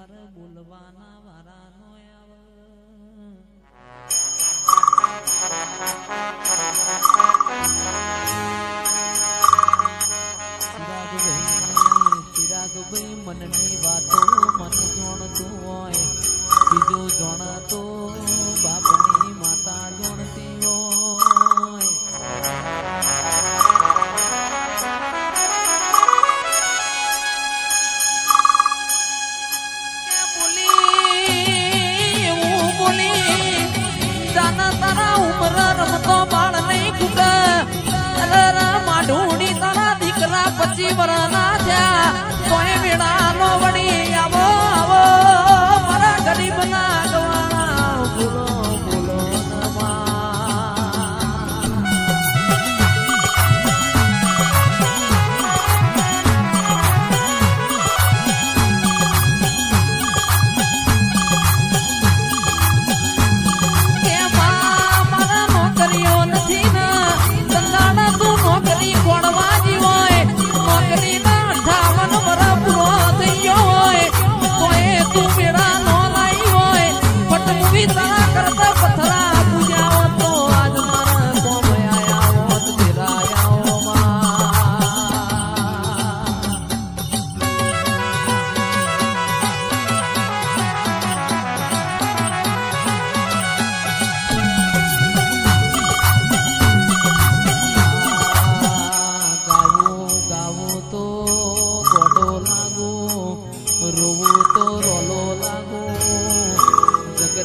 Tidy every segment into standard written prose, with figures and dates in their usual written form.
તારે બોલવાના વારાનો આવે ચિરાગભાઈ મનની વાતો મન જોણતું હોય બીજું જોણતો બાપની માતા જોણતી હોય તારા ઉમર રમતો બાળ નહીં કુકા માઢુડી તારા દીકરા 25 વર્ષના થયા કોઈ વેળા નો વળી આવો આવો મારા ગરીબ ના ગવાણા બોલો બોલો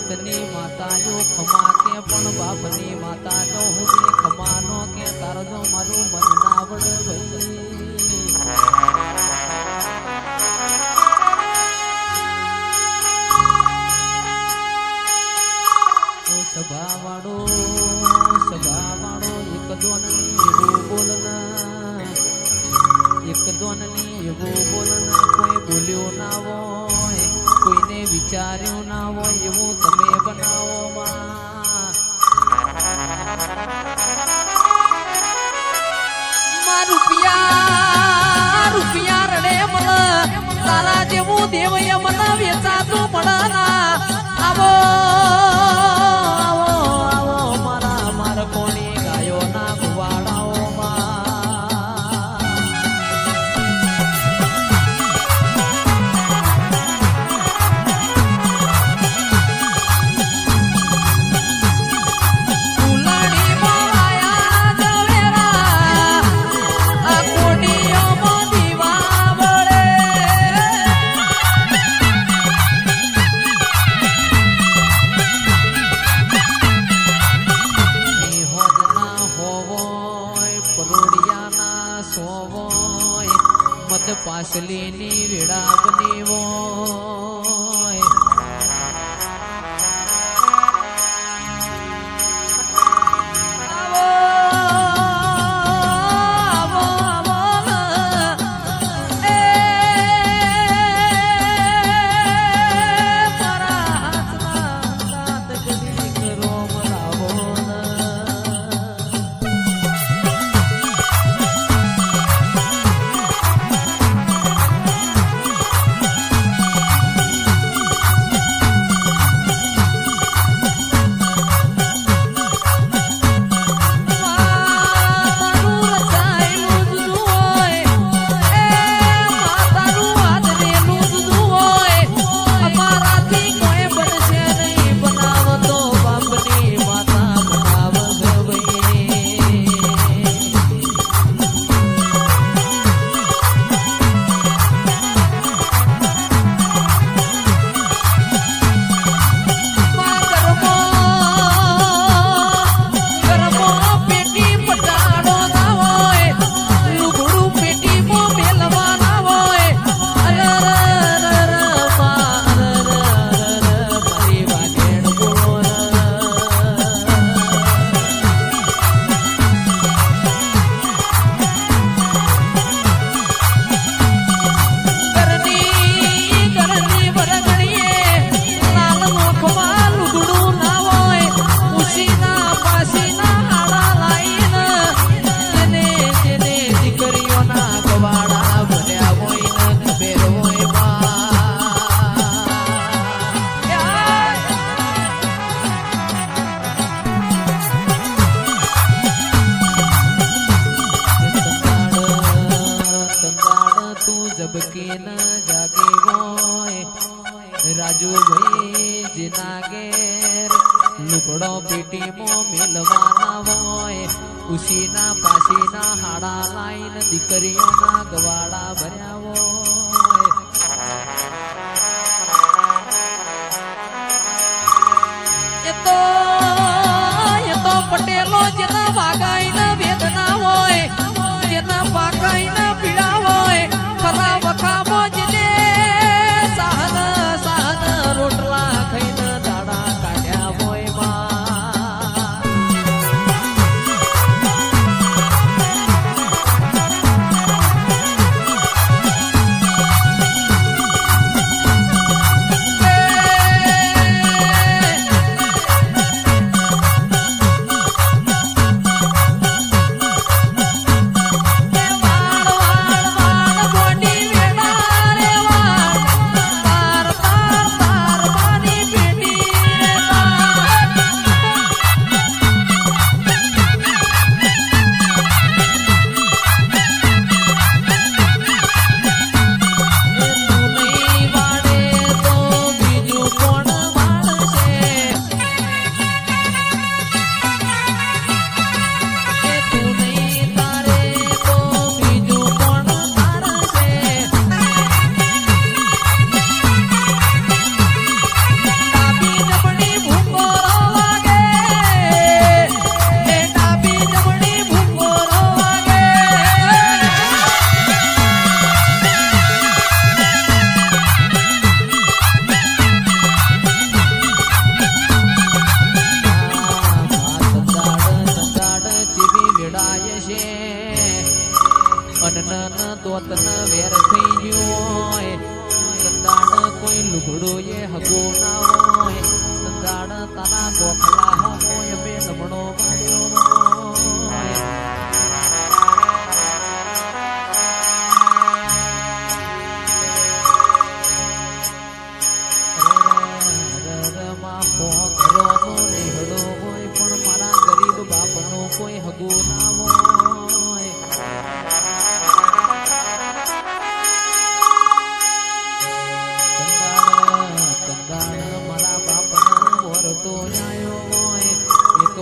જગતની માતા જો ખમા કે પણ બાપની માતા જો હું ખમા નો કે તારો જો મારું મન ના આવડે ભાઈ સભાવાળો એક દોનની એવું બોલના એક દોનની એવું બોલના કોઈ બોલ્યો ના હોય કોઈને વિચાર્યું ના હોય એવું તમે બનાવો રૂપિયા રડે મન તારા જેવું દેવય મન વેચાતું મળના આવો આવો આવો મારા માર કોની ગાયો ના ગુવાડાઓ પાસલીની વેળા બની હોય તું જબકી ન જાગે હોય રાજુભાઈ જીના ઘેર લુગડો પેટીમાં મેલવાના હોય ઉશીના પાસીના હાડા લાઈન દીકરીઓના ગવાડા ભર્યા હોય એ તો પટેલો જેના વાગાઈના વેદના હોય જેના પાકાઈના પીડા હોય ખરા વખામાં જેને સાહન રોટલા ખાઈને દાડા કાઢ્યા હોય દોતન વેર થઈ ગયું હોય સંદાણ કોઈ લુગડો એ હગો ના હોય સંદાણ તારા ગોખલા હોય બે નમણો માર્યો હોય પણ મારા ગરીબ બાપનો કોઈ હગો ના હોય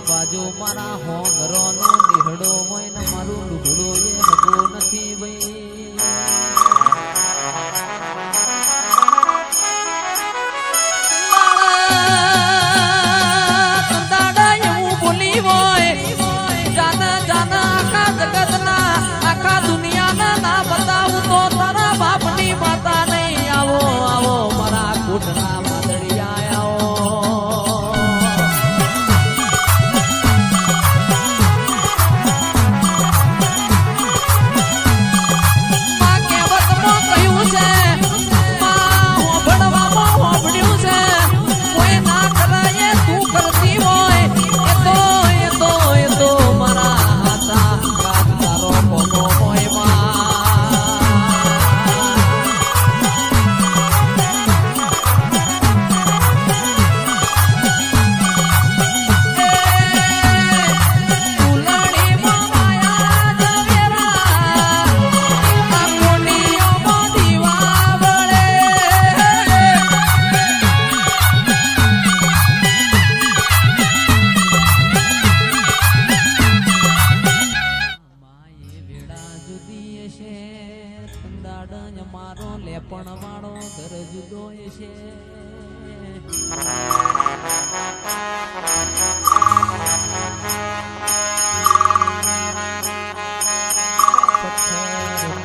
બાજુ મારા હો ઘરોનો નિહડો હોય ને મારું લુગડો એ હગો નથી ભાઈ સંદાડા એવું બોલી હોય જાના જાના આખા જગતના આખા દુનિયાના ના બતાવું તો તારા બાપની માતા નહીં આવો આવો મારા કુટના માદડિયા આવો મારો લેપણ વાળો ઘર જુદો છે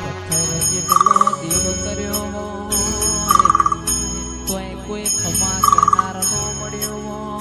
પથ્થર જેટલો દેવ કર્યો હોય કોઈ ખમા કેનાર નો મળ્યો હોય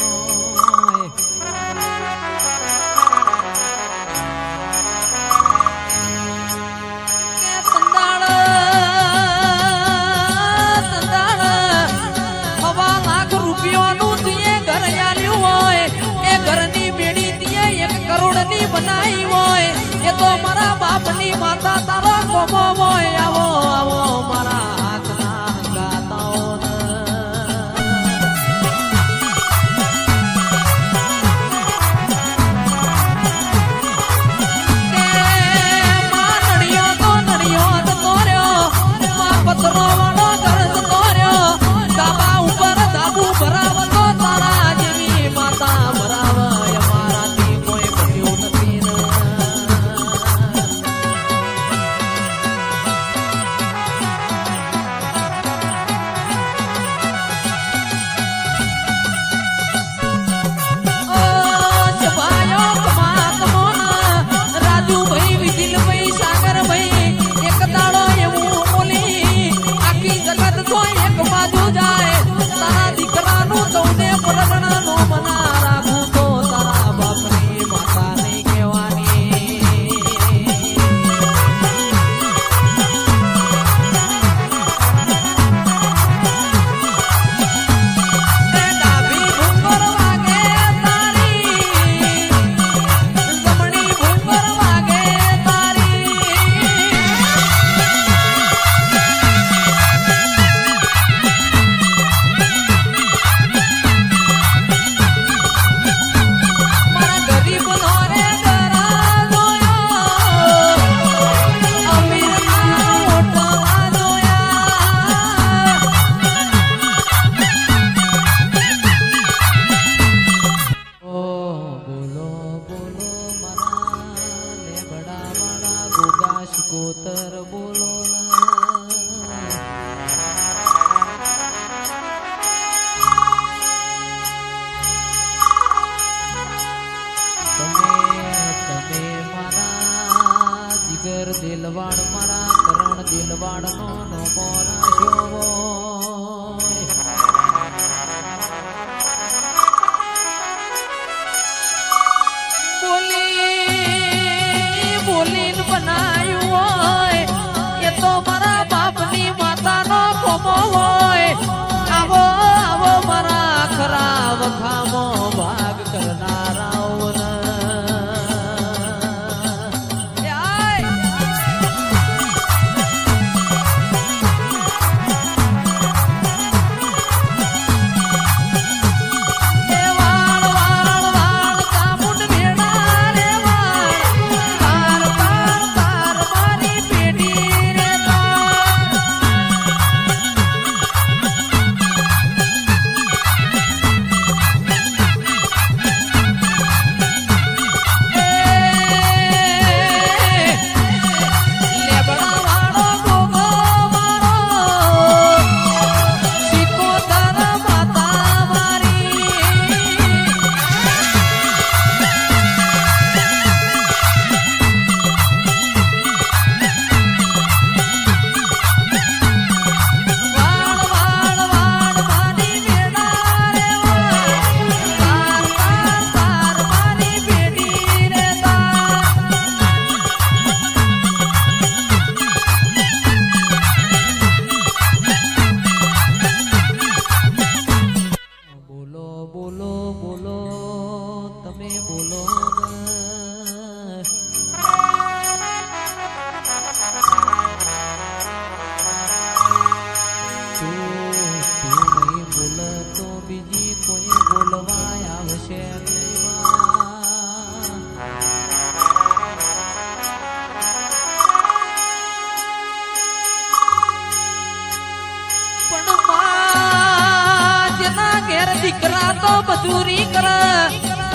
દીકરા તો મજૂરી કરે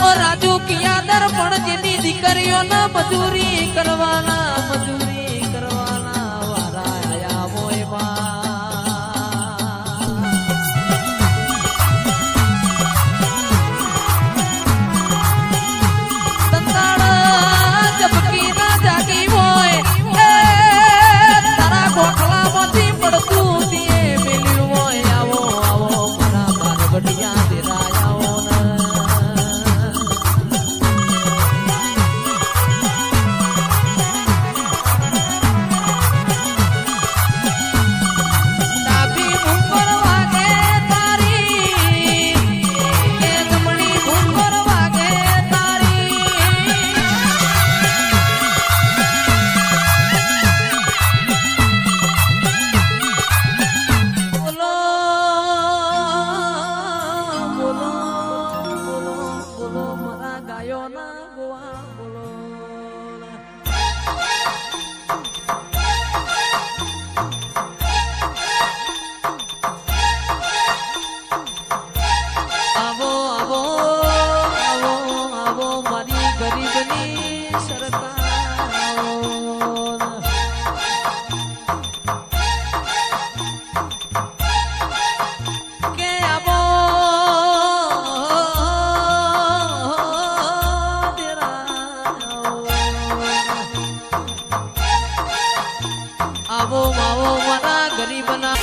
ઓ રાજુ કિયાદર પણ જેની દીકરીઓને મજૂરી કરવાના વારા આયા હોય જબકી ના જાગી હોય તારા ગોખલામાંથી પડતું તે મેલ્યું હોય આવો મારા બારગઢિયા દેરાયાઓ ડાબી ભૂંગર વાગે તારી કે જમણી ભૂંગર વાગે તારી બોલો મારા ગાયો ના ગોવા બોલો આવો મારી ગરીબની સરકાર કે આવો આવો મારા ગરીબના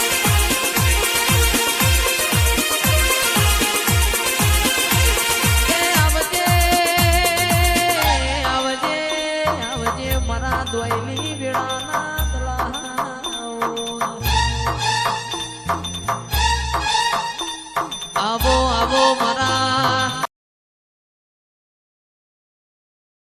આવજે મારા દોયલી વેળાના તલાવ આવો મારા